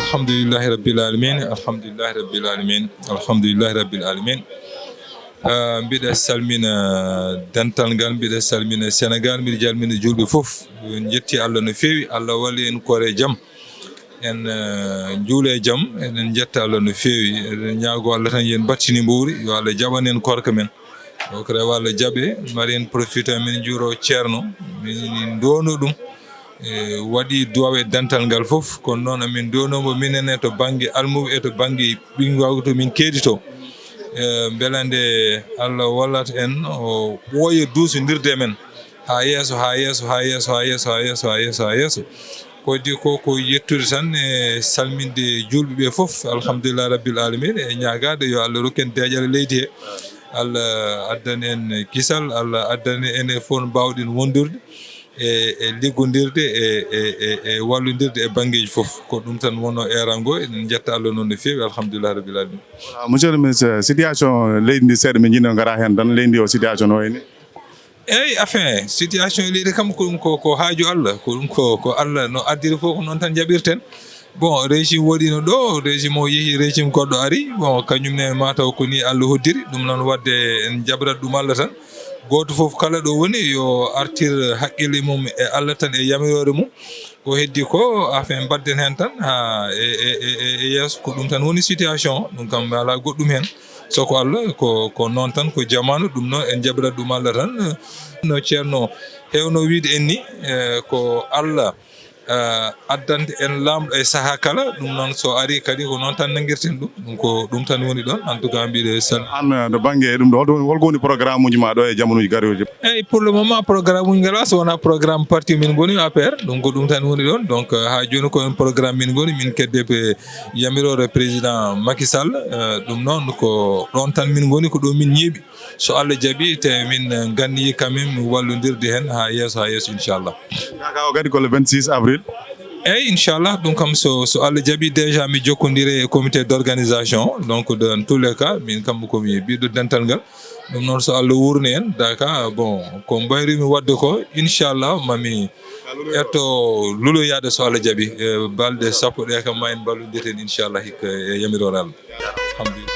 alhamdulillahi rabbil alamin alhamdulillahi rabbil alamin alhamdulillahi rabbil alamin mbiɗa salmina dental ngal mbiɗa salmina Sénégal mbiɗa jalmina julɓe fof jetti Allah no feewi Allah walli en kore jaam en juule jaam enen jetta Allah no feewi eɗen ñaago Allah tan yen battini mbowri yo Allah jaɓan en korka men o ko rewa Allah jaɓe mari en profite min juuro ceerno min dono ɗum waɗi duwawe dental ngal fof kono noon amin donomo minen e to banggue almuɓe e to banggue ɓinguagu to min keedito beelande Allah wallata en o ɓooya duusodirde men ha yeeso ha yeeso ha yeeso ha yeeso ha yeeso ha yeeso ha yeeso ko di ko yettude tan e salminde julɓeɓe fof alhamdulillah rabbil alamin e ñagade yo Allah rokken deƴal leydi he Allah addani en kisal Allah addani en e fof no mbawɗen wondirde e liggodirde e wallodirde e banggueji fof ko ɗum tan wonno erango en jetta Allah noon no feewi alhamdulillah rabbil alamin. Monsieur le ministre, situation leydi ndi seeɗa min jiino gara hen tan leydi ndi o situation no wayni eyyi enfin situation leydi kam ko ɗum ko haaju Allah ko ɗum ko Allah no addiri fof ko noon tan jaɓirten bon régime waɗino ɗo régime o yeehi régime goɗɗo ari bon kañumne mataw ko ni Allah hoddiri ɗum noon wadde en jaɓrat ɗum Allah tan goto fof kala ɗo woni yo artir haqqille mum e Allah tan e yamirore mum ko heddi ko afin badden hen tan ha e yeeso ko ɗum tan woni situation ɗum kam ala goɗɗum hen soko Allah ko noon tan ko jamanu ɗum noon en jaɓrat ɗum Allah tan no ceerno hewno wiide en ni ko Allah addante en lamɗo e saaha kala ɗum noon so ari kadi ko noon tan nanguirten ɗum ko ɗum tan woni ɗon en tout cas mbiɗe sal an to banggue ɗum ɗo holko woni programme uji ma ɗo e jamonuji garoji eyyi pour le moment programme uji ngala so wona programme parti min goni APR ɗum ko ɗum tan woni ɗon donc ha joni ko on programme min goni min keddeɓe yamirore président Macky Sall ɗum noon ko ɗon tan min goni ko ɗo min ñiiɓi so Allah jaaɓi te min ganniyi quand même wallodirde hen ha yeeso inchallah kaka o kadi ko le 26 avril eyyi inchallah ɗum kam so Allah jaaɓi déjà mi jokkodiri e comité d'organisation donc dans tous les cas min kam komi ɓiɗɗo dental ngal ɗum noon so Allah wurni en daka bon ko mbayrimi wadde ko inchallah mami etto luloyade so Allah jaaɓi balɗe sappo ɗe kam ma en ballodirten inchallah hikka e yamirore Allah alhamdulillah.